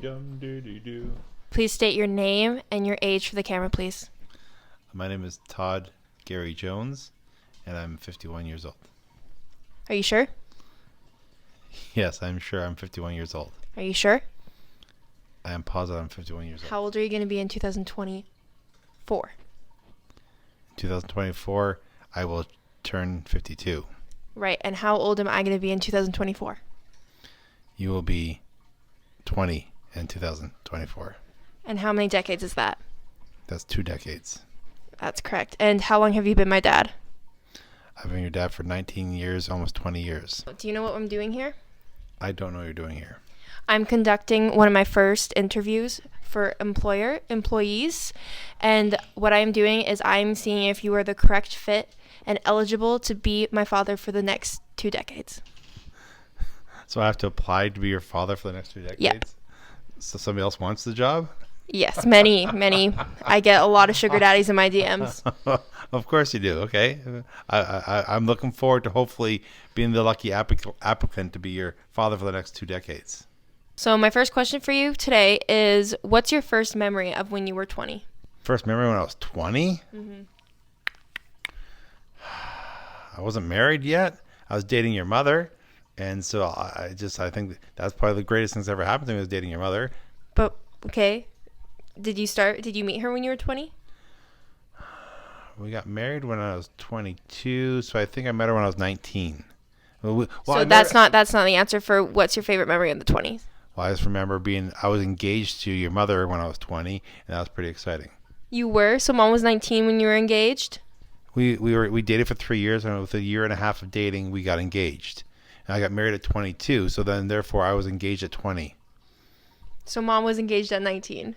Dee-dum-dee-dee-doo. Please state your name and your age for the camera, please. My name is Todd Gary Jones, and I'm 51 years old. Are you sure? Yes, I'm sure I'm 51 years old. Are you sure? I am positive I'm 51 years old. How old are you going to be in 2024? In 2024, I will turn 52. Right, and how old am I going to be in 2024? You will be 20 in 2024. And how many decades is that? That's 2 decades. That's correct. And how long have you been my dad? I've been your dad for 19 years, almost 20 years. Do you know what I'm doing here? I don't know what you're doing here. I'm conducting one of my first interviews for employees. And what I'm doing is I'm seeing if you are the correct fit and eligible to be my father for the next 2 decades. So I have to apply to be your father for the next 2 decades? Yeah. So somebody else wants the job? Yes, many. I get a lot of sugar daddies in my DMs. Of course you do. Okay. I'm looking forward to hopefully being the lucky applicant to be your father for the next 2 decades. So my first question for you today is, what's your first memory of when you were 20? First memory when I was 20? Mm-hmm. I wasn't married yet. I was dating your mother. And so I think that's probably the greatest thing that's ever happened to me was dating your mother. But, okay. Did you meet her when you were 20? We got married when I was 22, so I think I met her when I was 19. So that's not the answer for what's your favorite memory in the 20s. Well, I just remember I was engaged to your mother when I was 20, and that was pretty exciting. You were? So mom was 19 when you were engaged? We dated for 3 years, and with a year and a half of dating, we got engaged. And I got married at 22, so then therefore I was engaged at 20. So mom was engaged at 19.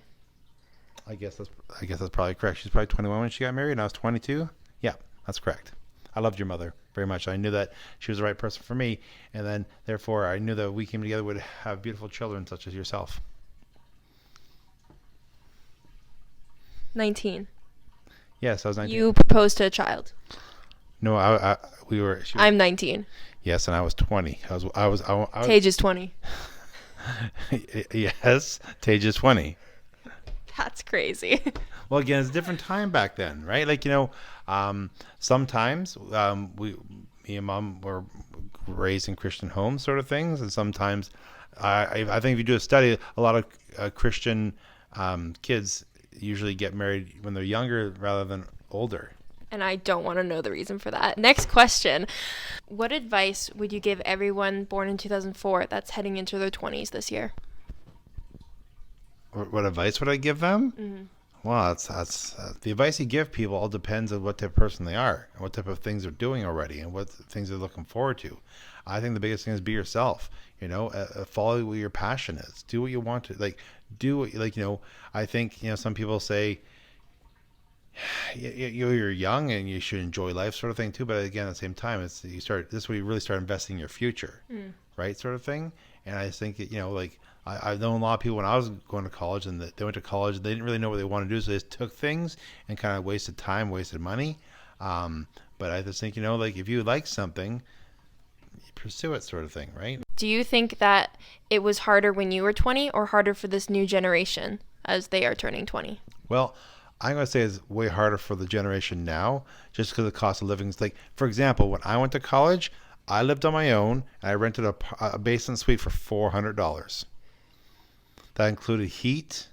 I guess that's probably correct. She's probably 21 when she got married, and I was 22. Yeah, that's correct. I loved your mother very much. I knew that she was the right person for me, and then therefore I knew that we came together would have beautiful children such as yourself. 19. Yes, I was 19. You proposed to a child. No, I'm 19. Yes, and I was 20. I was Tage is 20. Yes, Tage is 20. That's crazy. Well, again, it's a different time back then, right? Like, sometimes me and mom were raised in Christian homes sort of things. And sometimes I think if you do a study, a lot of Christian kids usually get married when they're younger rather than older. And I don't want to know the reason for that. Next question. What advice would you give everyone born in 2004 that's heading into their 20s this year? What advice would I give them? Mm-hmm. Well, that's the advice you give people all depends on what type of person they are and what type of things they're doing already and what things they're looking forward to. I think the biggest thing is be yourself. Follow what your passion is. Do what you want to. I think some people say you're young and you should enjoy life, sort of thing too. But again, at the same time, this is where you really start investing in your future, right? Sort of thing. And I think I've known a lot of people when I was going to college, and they went to college and they didn't really know what they wanted to do, so they just took things and kind of wasted time, wasted money. But I just think if you like something, you pursue it, sort of thing, right? Do you think that it was harder when you were 20 or harder for this new generation as they are turning 20? Well, I'm going to say it's way harder for the generation now, just because the cost of living is for example, when I went to college, I lived on my own and I rented a basement suite for $400. That included heat,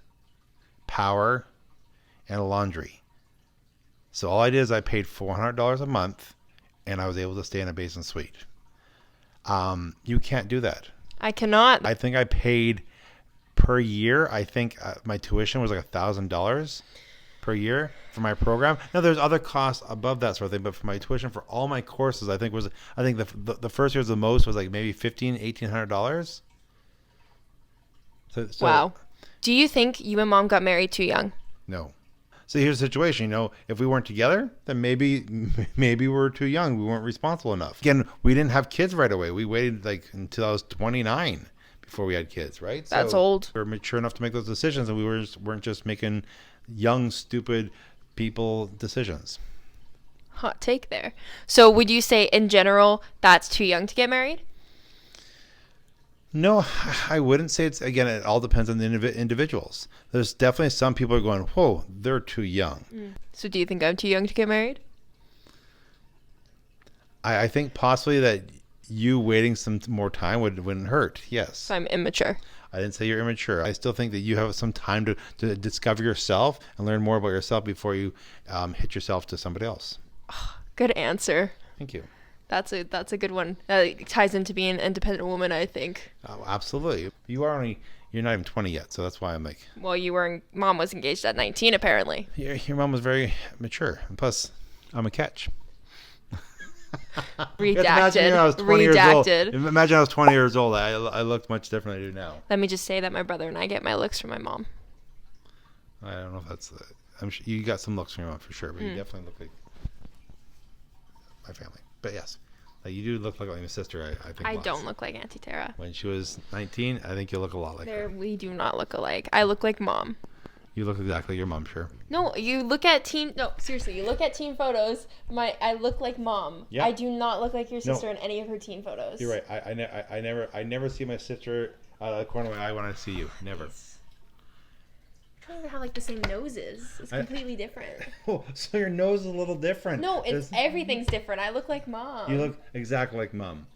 power, and a laundry. So all I did is I paid $400 a month, and I was able to stay in a basement suite. You can't do that. I cannot. I think I paid per year. I think my tuition was like $1,000 per year for my program. Now there's other costs above that sort of thing, but for my tuition for all my courses, I think the first year was the most was like maybe $1,800. So, wow. Do you think you and mom got married too young? No. So here's the situation. If we weren't together, then maybe we were too young. We weren't responsible enough. Again, we didn't have kids right away. We waited until I was 29 before we had kids, right? That's old. We were mature enough to make those decisions, and we weren't just making young, stupid people decisions. Hot take there. So would you say in general that's too young to get married? No, I wouldn't say it's, again, it all depends on the individuals. There's definitely some people are going, whoa, they're too young. So do you think I'm too young to get married? I think possibly that you waiting some more time wouldn't hurt. Yes. So I'm immature. I didn't say you're immature. I still think that you have some time to discover yourself and learn more about yourself before you hit yourself to somebody else. Good answer. Thank you. That's a good one. That ties into being an independent woman, I think. Oh, absolutely. You're not even 20 yet, so that's why I'm like. Well, mom was engaged at 19, apparently. Your mom was very mature, and plus, I'm a catch. Redacted. Imagine I was 20 years old. I looked much different than I do now. Let me just say that my brother and I get my looks from my mom. I don't know if that's. I'm sure you got some looks from your mom for sure, but you definitely look like my family. But yes, like you do look like my sister. I think. I don't look like Auntie Tara. When she was 19, I think you look a lot like her. We do not look alike. I look like mom. You look exactly like your mom, sure. No, you look at teen. No, seriously, you look at teen photos. I look like mom. Yeah. I do not look like your sister in any of her teen photos. You're right. I never see my sister out of the corner of my eye when I see you. Never. We don't even have like the same noses. It's completely different. Oh, so your nose is a little different. No, everything's different. I look like mom. You look exactly like mom.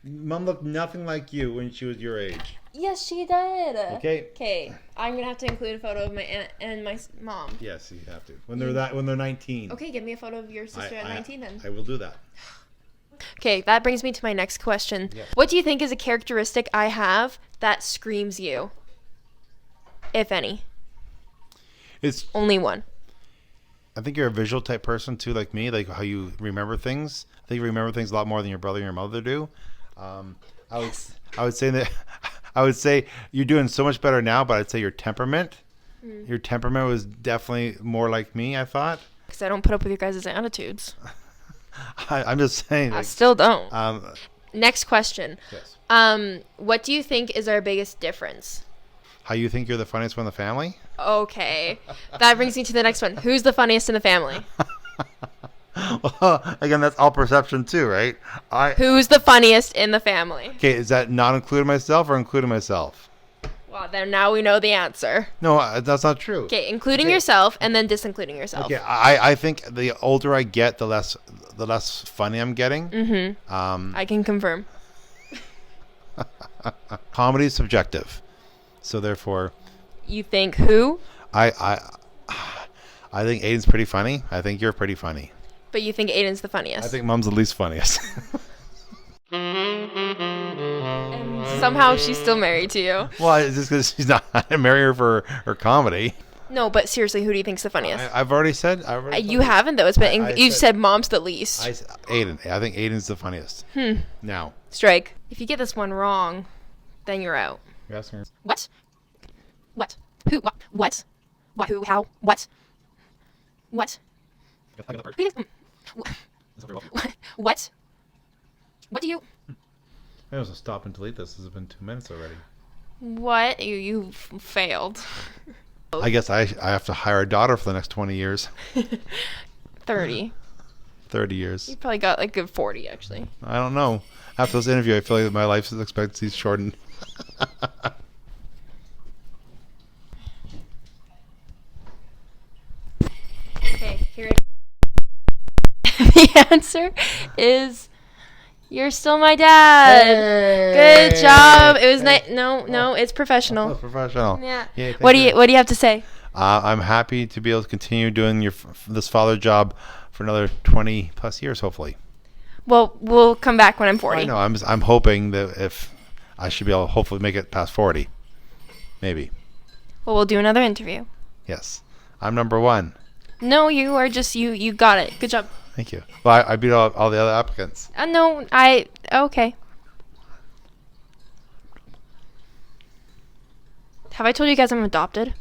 Mom looked nothing like you when she was your age. Yes, she did. Okay. Okay, I'm gonna have to include a photo of my aunt and my mom. Yes, you have to. When they're 19. Okay, give me a photo of your sister at 19 then. I will do that. Okay, that brings me to my next question. Yeah. What do you think is a characteristic I have that screams you? If any. It's only one. I think you're a visual type person too, like me, like how you remember things. I think you remember things a lot more than your brother and your mother do. I would say that I would say you're doing so much better now, but I'd say your temperament was definitely more like me, I thought. Because I don't put up with your guys' attitudes. I'm just saying. I still don't. Next question. Yes. What do you think is our biggest difference? How you think you're the funniest one in the family? Okay. That brings me to the next one. Who's the funniest in the family? Well, again, that's all perception too, right? Who's the funniest in the family? Okay, is that not including myself or including myself? Well, then now we know the answer. No, that's not true. Okay, including yourself and then disincluding yourself. Okay, I think the older I get, the less funny I'm getting. Mm-hmm. I can confirm. Comedy is subjective, so therefore. You think who? I think Aiden's pretty funny. I think you're pretty funny. But you think Aiden's the funniest. I think Mom's the least funniest. And somehow she's still married to you. Well, it's just because she's not. I marry her for her comedy. No, but seriously, who do you think's the funniest? I've already said. You haven't though. It's been you said Mom's the least. Aiden. I think Aiden's the funniest. Now. Strike. If you get this one wrong, then you're out. You're asking her. What? What? Who? What? What? What? Who? How? What? What? What? What do you? I was stop and delete this. This has been 2 minutes already. What? You failed. I guess I have to hire a daughter for the next 20 years. 30. 30 years. You probably got like a 40 actually. I don't know. After this interview, I feel like my life expectancy is shortened. Okay, here it is. The answer is you're still my dad. Hey. Good job. It was nice. No, it's professional. It's professional. Yeah. What do you have to say? I'm happy to be able to continue doing this father job for another 20 plus years, hopefully. Well, we'll come back when I'm 40. I know. I'm hoping that if I should be able to hopefully make it past 40, maybe. Well, we'll do another interview. Yes, I'm number one. No, you are just you got it. Good job. Thank you. Well, I beat all the other applicants. No, okay. Have I told you guys I'm adopted?